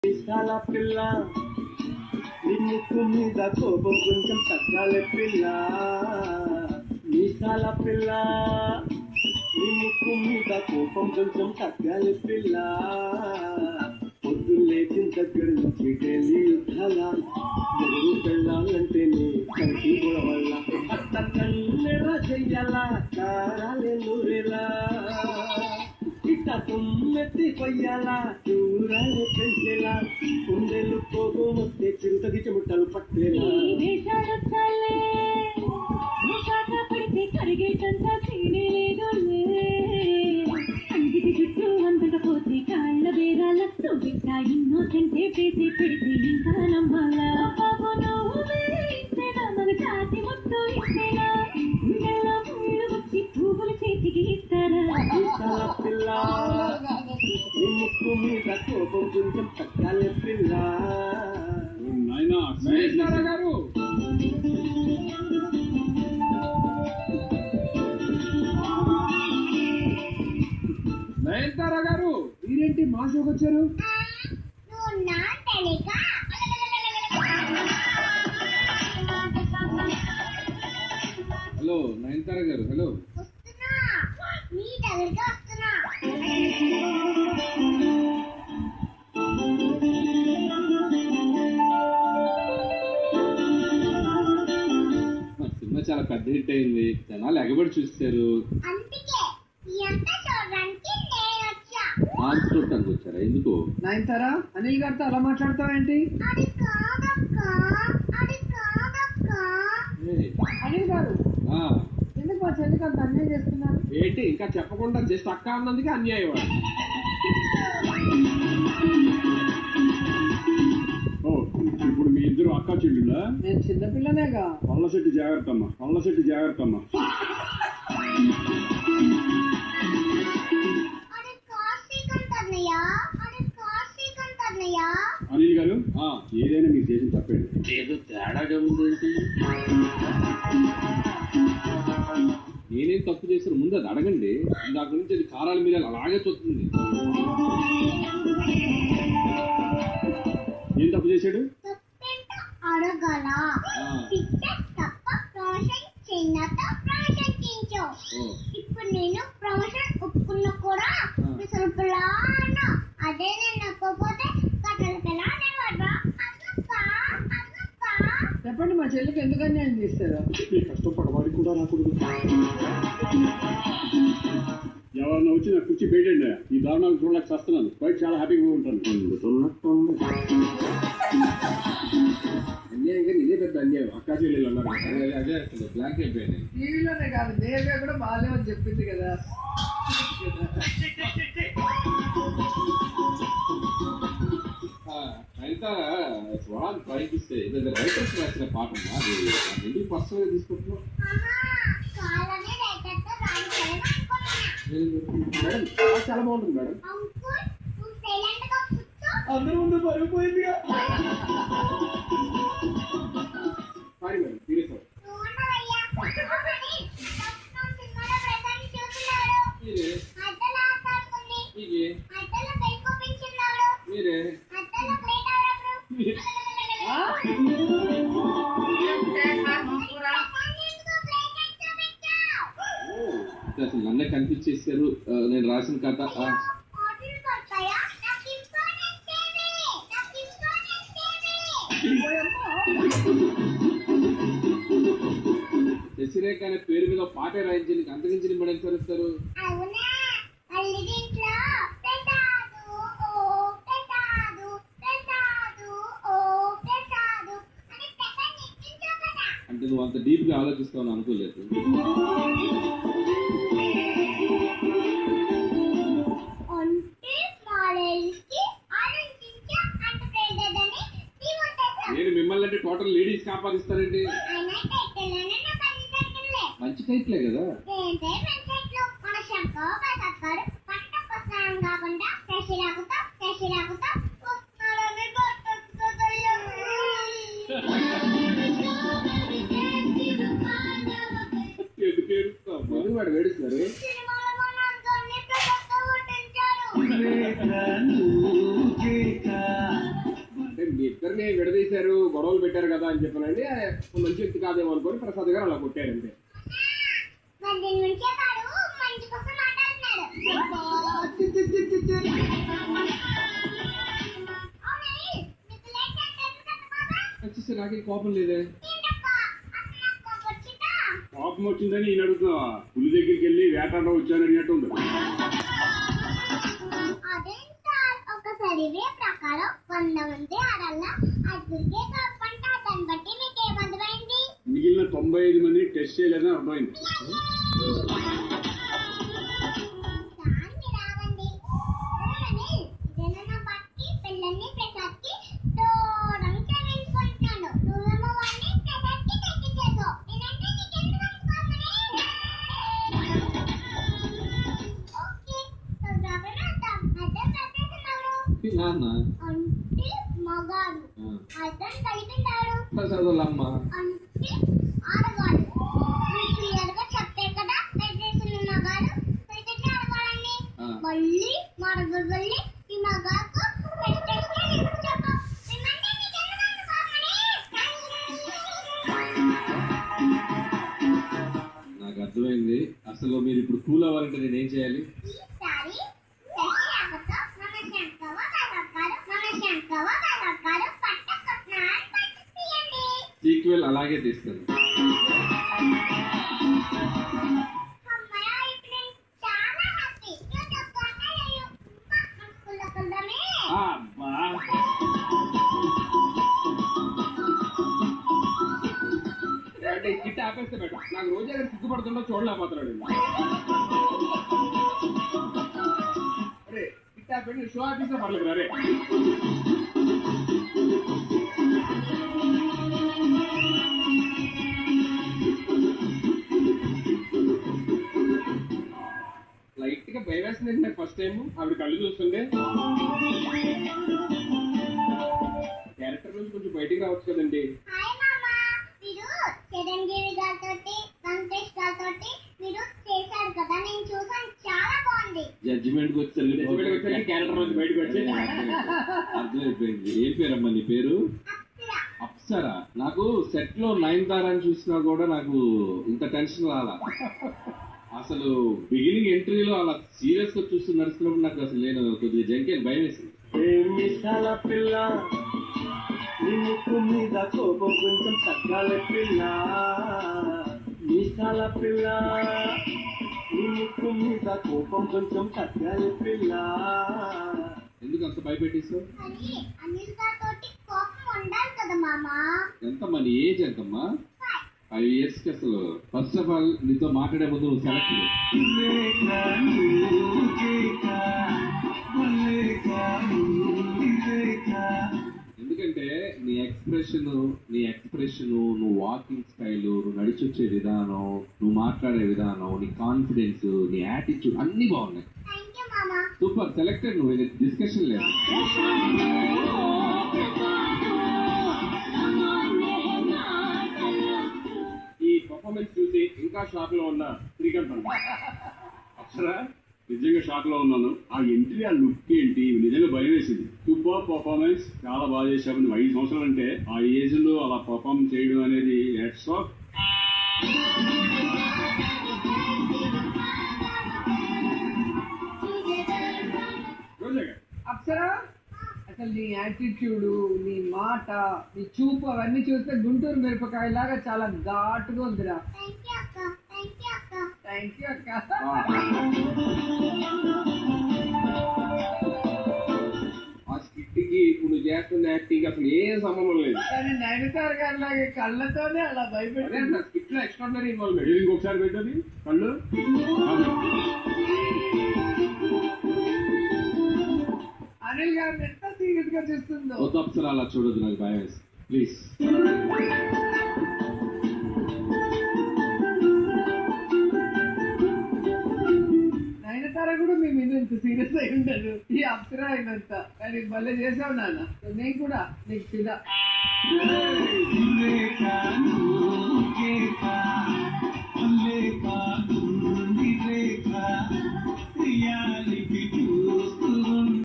మీసాల పిల్ల నీ ముక్కు మీద కోపం కొంచెం తగ్గాలి పిల్ల. మీసాల పిల్ల నీ ముక్కు మీద కోపం కొంచెం తగ్గాలి పిల్ల. పొద్దు లేచిన దగ్గర నుంచి డైలీ యుద్ధాల ఎవరు పెళ్ళాలంటే నీ కంటి వల్ల అత్త కన్నెర చెయ్యాలా కారాలే నూరేలా ఇట్ట తుమ్మెత్తి కొయ్యాలా చూరాలు పెంచేలా కుండెలు కోపం వస్తే చిరుతకి చెమటలు పట్టేలా కరిగేటంత అందికి చుట్టూ అందకపోతే కాళ్ళ బేరాలతో బిడ్డ ఇన్నోసెంటే పేసి పెడితే ఇంకా నమ్మాలా బాబు నువ్వు ఇస్తేనా మన చాతి ముట్టు ఇస్తేనా గుండెల్లో పూలు వచ్చి పువ్వులు చేతికి ఇస్తారా పిల్ల నీ ముక్కు మీద కోపం కొంచెం తగ్గాలి పిల్ల. గారు నయనతార గారు మీరేంటి మా షోకి వచ్చారు? హలో నయనతార గారు, హలో. సినిమా చాలా పెద్ద హిట్ అయింది, జనాలు ఎగబడి చూస్తారు. చూడటానికి వచ్చారా? ఎందుకు నయనతారా అనిల్ గారితో అలా మాట్లాడతావేంటి? అనిల్ గారు ఎందుకు మా చెల్లికి అంత అన్యాయం చేస్తున్నారు? ఏంటి ఇంకా చెప్పకుండా జస్ట్ అక్క అన్నందుకే అన్యాయం. ఇప్పుడు మీ ఇద్దరు అక్క చెల్లులా? నేను చిన్నపిల్లనేగా. పళ్ళశెట్టి జాగ్రత్త అమ్మా, పళ్ళశెట్టి జాగ్రత్త అమ్మా. అనిల్ గారు ఏదైనా మీరు చేసిన తప్పండి. ఏదో తేడాగా ఉందేంటి? నేనేం తప్పు చేశాను ముందు అది అడగండి. దాని గురించి అది కారాల మీద అలాగే చూస్తుంది. ఏం తప్పు చేశాడు? ఇప్పుడు నేను ప్రమోషన్ ఒప్పుకున్నా కూడా అదే నేను నచ్చకపోతే చెప్పండి మా చెల్లికి ఎందుకు అన్యాయం చేస్తారా? కష్టపడవాడి కూడా రాకూడదు. ఎవరన్నా వచ్చి నాకు కుర్చీ పెట్టండి. ఈ దారుణాలు చూడలేక వస్తున్నాను. బయట చాలా హ్యాపీగా ఉంటాను. అన్యాయం కానీ ఇదే పెద్ద అన్యాయం. అక్కా చెల్లెలు అన్నారు అదే అసలు బ్లాక్ అయిపోయాయి. టీవీలోనే కాదు నేరుగా కూడా బాగాలేమని చెప్పింది కదా. అయితే స్వరాన్ని ప్రయత్నిస్తే రైటర్స్ రాసిన పాట అది ఎందుకు పర్సనల్గా తీసుకుంటున్నావు? మేడం చాలా బాగుంటుంది మేడం. అందరూ ముందు పడిపోయింది. సారీ మేడం, సీరియస్ మీరే అసలు నన్నే కనిపించేసారు. నేను రాసిన కథ శశిరేఖ అనే పేరు మీద పాటే రాయించి అంతకించి మరి ఎంత ఇస్తారు? అంటే నువ్వు అంత డీప్ గా ఆలోచిస్తావు అనుకోలేదు. నేను మిమ్మల్ని అంటే టోటల్ లేడీస్ ఆపాదిస్తానండి. మంచి టైట్లే కదా. వాడు వేడుస్తున్నారు. చేశారు, గొడవలు పెట్టారు కదా అని చెప్పానండి. మంచి వ్యక్తి కాదేమో అనుకోని ప్రసాద్ గారు అలా కొట్టారండి. వచ్చేసి నాకే కోపం లేదే. కోపం వచ్చిందని ఈయన అడుగుతున్నావా? పులి దగ్గరికి వెళ్ళి వేటాడ వచ్చాను అన్నట్టు ఉంది. ప్రకారం 100 మంది ఆడల్లా అద్దరికే కాకుండా దాన్ని బట్టి మీకు ఏమర్థమైంది? మిగిలిన 95 మందిని టెస్ట్ చేయలేదని అర్థమైంది. దాన్ని రావండి ఇదేనా బట్టి పిల్లల్ని ప్రసాద్కి దూరంగా వెళ్ళుకుంటున్నాను. నువ్వేమో వాడిని ప్రసాద్కి తగ్గించేసావు. నేనంటే నీకెందుకు అనుకోమని? ఓకే నాన్న అంటే మగాడు అతను కలిపిండాడు ప్రసాదమ్మ అంటే ఆడగాడు. క్లియర్గా చెప్పే కదా మెడిటేషన్ మగాడు క్రికెట్ ఆడగాడని. మళ్ళీ మరొక వెళ్ళి ఈ మగాకు మెడిటేషన్ చెప్పు. నాకు అర్థమైంది. అసలు మీరు ఇప్పుడు కూల్ అవ్వాలంటే నేనేం చేయాలి? ఈసారి శశి ఆకతో మన శంకవ పట్టకొట్టినాడు పట్టియండి. సీక్వెల్ అలాగే తీస్తాను. అమ్మయ్య ఇప్పుడు నేను చాలా హ్యాపీ. స్కూల్లో కలదామే. అబ్బా అంటే కిట్ ఆపేస్తే బెటర్. నాకు రోజు అక్కడ సిగ్గుపడుతుండో చూడలేకపోతున్నాడు. అరే కిట్ ఆపేసి షో ఆఫీసే పర్లేదు. అరే లైట్ గా భయం వేస్తుంది నాకు ఫస్ట్ టైం ఆవిడ కళ్ళు చూస్తుండే. క్యారెక్టర్ నుంచి కొంచెం బయటికి రావచ్చు కదండి. హాయ్ మామా, మీరు చిరంజీవి గారితో వెంకటేష్ గారితో మీరు చేశారు కదా, నేను చూసాను, చాలా బాగుంది. జడ్జిమెంట్ వచ్చి క్యారెక్టర్ నుంచి బయటకు వచ్చి అర్థమైపోయింది. ఏం పేరమ్మా నీ పేరు? అప్సరా. అప్సరా. నాకు సెట్ లో 9 అని చూసినా కూడా నాకు ఇంత టెన్షన్ రాలా. అసలు బిగినింగ్ ఎంట్రీలో అలా సీరియస్ గా చూస్తూ నడుస్తున్నప్పుడు నాకు అసలు నేను కొద్దిగా జంకేని భయం వేసింది. మిసాల పిల్ల నీ ముక్కు మీద కోపం కొంచెం తగ్గాలి పిల్ల. మిసాల పిల్ల నీ ముక్కు మీద కోపం కొంచెం తగ్గాలి పిల్ల. ఎందుకు అంత భయపెట్టేస్తావు? మరి అనిల్ గారితో కోపం ఉండాలి కదా మామా. ఎంతమ్మా నీ ఏజ్ ఎంతమ్మా? 5 years కి అసలు ఫస్ట్ ఆఫ్ ఆల్ నీతో మాట్లాడే ముందు నువ్వు సెలెక్ట్ ఎందుకంటే నీ ఎక్స్ప్రెషన్ నువ్వు వాకింగ్ స్టైల్, నువ్వు నడిచొచ్చే విధానం, నువ్వు మాట్లాడే విధానం, నీ కాన్ఫిడెన్స్, నీ యాటిట్యూడ్ అన్ని బాగున్నాయి. థ్యాంక్ యూ మామా. Super selected. నువ్వు ఇది డిస్కషన్ లేదు. ఈ పర్ఫార్మెన్స్ చూసి ఇంకా షాక్ లో ఉన్నా శ్రీకాంత్ అక్షరా నిజంగా షాక్ లో ఉన్నాను. ఆ ఎంట్రీ, ఆ లుక్ ఏంటి, నిజంగా భయం వేసింది. సూపర్ పర్ఫార్మెన్స్, చాలా బాగా చేశావు. నువ్వు 5 సంవత్సరాలు అంటే ఆ ఏజ్ లో అలా పర్ఫార్మ్ చేయడం అనేది హ్యాట్స్ ఆఫ్. అప్సరా, అసలు నీ యాటిట్యూడ్, నీ మాట, నీ చూపు అవన్నీ చూస్తే గుంటూరు మిరపకాయలాగా చాలా ఘాటుగా ఉందిరా. థ్యాంక్ యూ అక్క. థ్యాంక్ యూ అక్క. థ్యాంక్ యూ అక్క. ఆ స్కిట్ కి ఇప్పుడు చేస్తున్న యాక్టింగ్ అసలు ఏం సంబంధం లేదు. కానీ నైనతార గారి లాగా కళ్ళతోనే అలా భయపెట్టాను. స్కిట్ లో ఎక్స్ట్రాడినరీ ఇన్వాల్వ్మెంట్. ఇంకొకసారి పెట్టది కళ్ళు. అనిల్ గారిని ఎంత సీరియస్ గా చూస్తుందో. కొత్త అప్సరా అలా చూడదు, నాకు భయం వేసి ప్లీజ్. నైనతార కూడా మీ మీద ఇంత సీరియస్ అయి ఉండదు, ఈ అప్సరా అయినంత. కానీ భలే చేసావు నాన్న. నేను కూడా నీకు ఫిదా. లేక